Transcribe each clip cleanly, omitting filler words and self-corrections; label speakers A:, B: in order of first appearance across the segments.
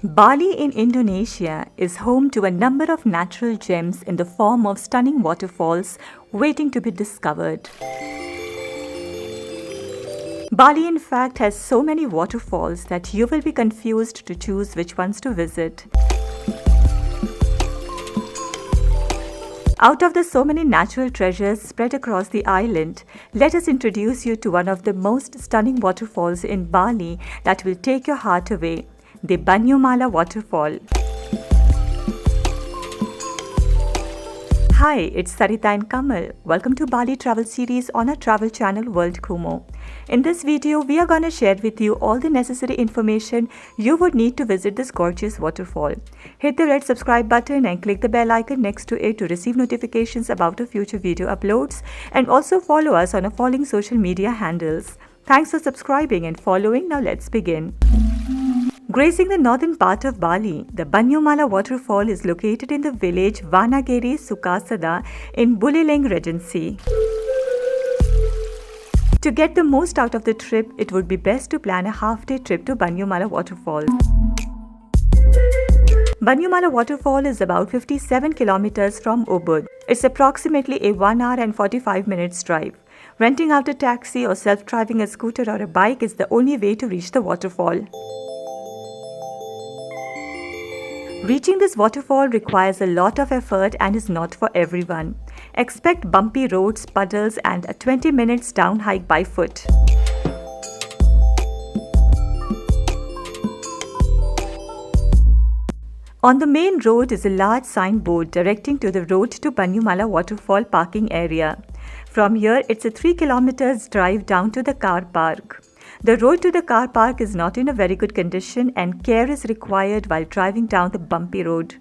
A: Bali in Indonesia is home to a number of natural gems in the form of stunning waterfalls waiting to be discovered. Bali in fact has so many waterfalls that you will be confused to choose which ones to visit. Out of the so many natural treasures spread across the island, let us introduce you to one of the most stunning waterfalls in Bali that will take your heart away, the Banyumala Waterfall. Hi, it's Sarita and Kamal. Welcome to Bali travel series on our travel channel World Kumo. In this video, we are going to share with you all the necessary information you would need to visit this gorgeous waterfall. Hit the red subscribe button and click the bell icon next to it to receive notifications about our future video uploads, and also follow us on our following social media handles. Thanks for subscribing and following. Now let's begin. Gracing the northern part of Bali, the Banyumala Waterfall is located in the village Vanagiri Sukasada in Buleleng Regency. To get the most out of the trip, it would be best to plan a half-day trip to Banyumala Waterfall. Banyumala Waterfall is about 57 kilometers from Ubud. It's approximately a 1 hour and 45 minutes drive. Renting out a taxi or self-driving a scooter or a bike is the only way to reach the waterfall. Reaching this waterfall requires a lot of effort and is not for everyone. Expect bumpy roads, puddles, and a 20 minutes down hike by foot. On the main road is a large signboard directing to the road to Banyumala Waterfall parking area. From here, it's a 3 kilometers drive down to the car park. The road to the car park is not in a very good condition and care is required while driving down the bumpy road.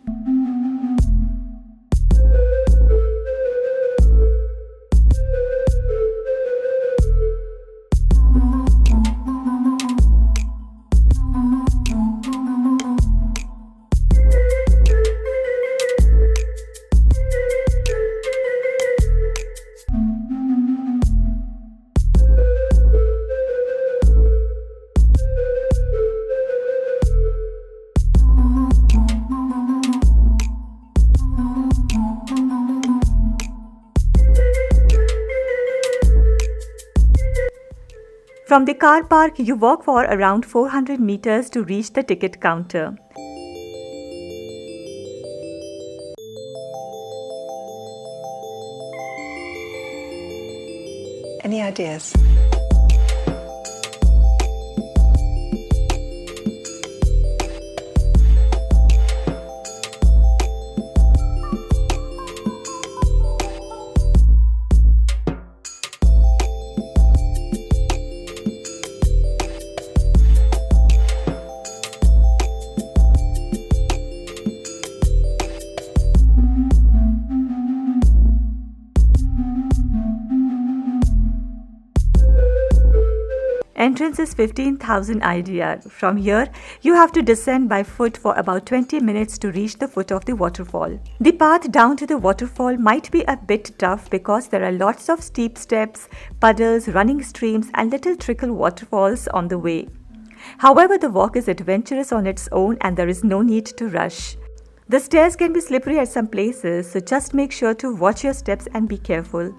A: From the car park, you walk for around 400 meters to reach the ticket counter.
B: Any ideas?
A: Entrance is 15,000 IDR. From here, you have to descend by foot for about 20 minutes to reach the foot of the waterfall. The path down to the waterfall might be a bit tough because there are lots of steep steps, puddles, running streams, and little trickle waterfalls on the way. However, the walk is adventurous on its own and there is no need to rush. The stairs can be slippery at some places, so just make sure to watch your steps and be careful.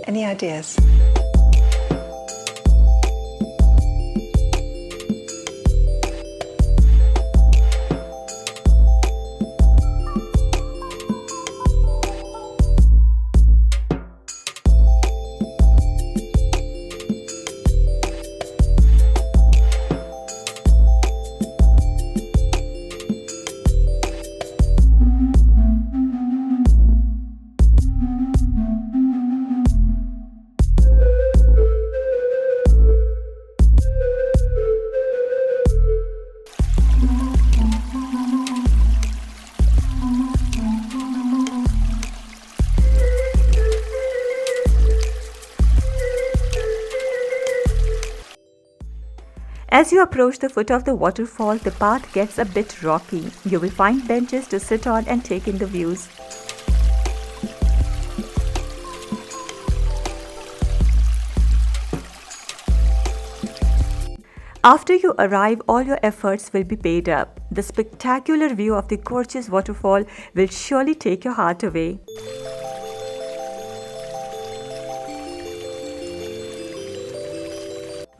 B: Any ideas?
A: As you approach the foot of the waterfall, the path gets a bit rocky. You will find benches to sit on and take in the views. After you arrive, all your efforts will be paid up. The spectacular view of the gorgeous waterfall will surely take your heart away.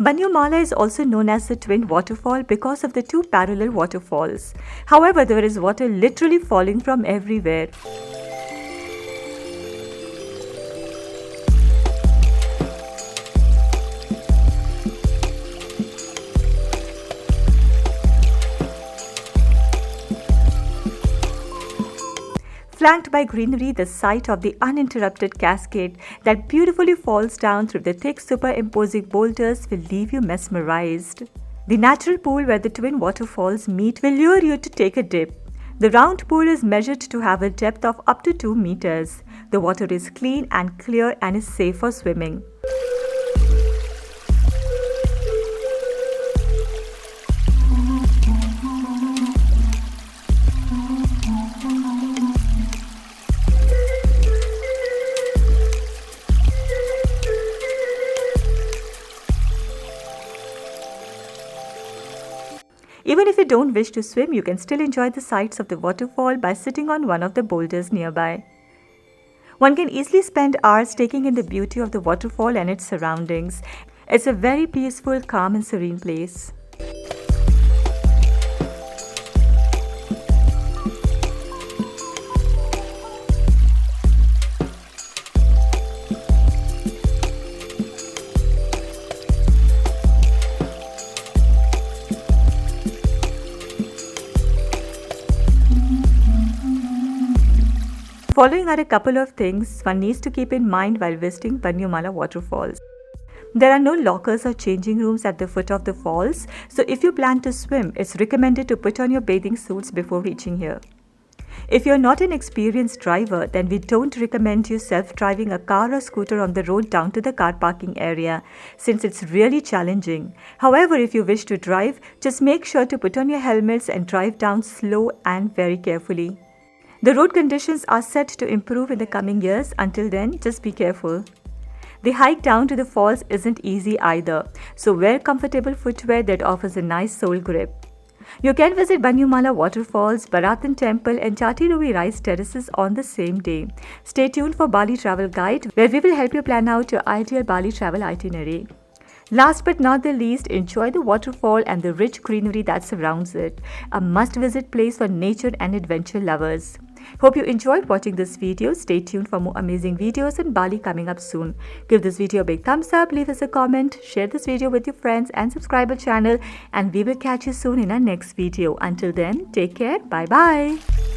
A: Banyumala is also known as the Twin Waterfall because of the two parallel waterfalls. However, there is water literally falling from everywhere. Flanked by greenery, the sight of the uninterrupted cascade that beautifully falls down through the thick superimposing boulders will leave you mesmerized. The natural pool where the twin waterfalls meet will lure you to take a dip. The round pool is measured to have a depth of up to 2 meters. The water is clean and clear and is safe for swimming. Even if you don't wish to swim, you can still enjoy the sights of the waterfall by sitting on one of the boulders nearby. One can easily spend hours taking in the beauty of the waterfall and its surroundings. It's a very peaceful, calm and serene place. Following are a couple of things one needs to keep in mind while visiting Banyumala Waterfalls. There are no lockers or changing rooms at the foot of the falls, so if you plan to swim, it's recommended to put on your bathing suits before reaching here. If you're not an experienced driver, then we don't recommend you self-driving a car or scooter on the road down to the car parking area, since it's really challenging. However, if you wish to drive, just make sure to put on your helmets and drive down slow and very carefully. The road conditions are set to improve in the coming years. Until then, just be careful. The hike down to the falls isn't easy either, so wear comfortable footwear that offers a nice sole grip. You can visit Banyumala Waterfalls, Baratan Temple and Chatirui Rice Terraces on the same day. Stay tuned for Bali Travel Guide, where we will help you plan out your ideal Bali travel itinerary. Last but not the least, enjoy the waterfall and the rich greenery that surrounds it. A must-visit place for nature and adventure lovers. Hope you enjoyed watching this video. Stay tuned for more amazing videos in Bali coming up soon. Give this video a big thumbs up, leave us a comment, share this video with your friends and subscribe our channel, and we will catch you soon in our next video. Until then, take care. Bye-bye.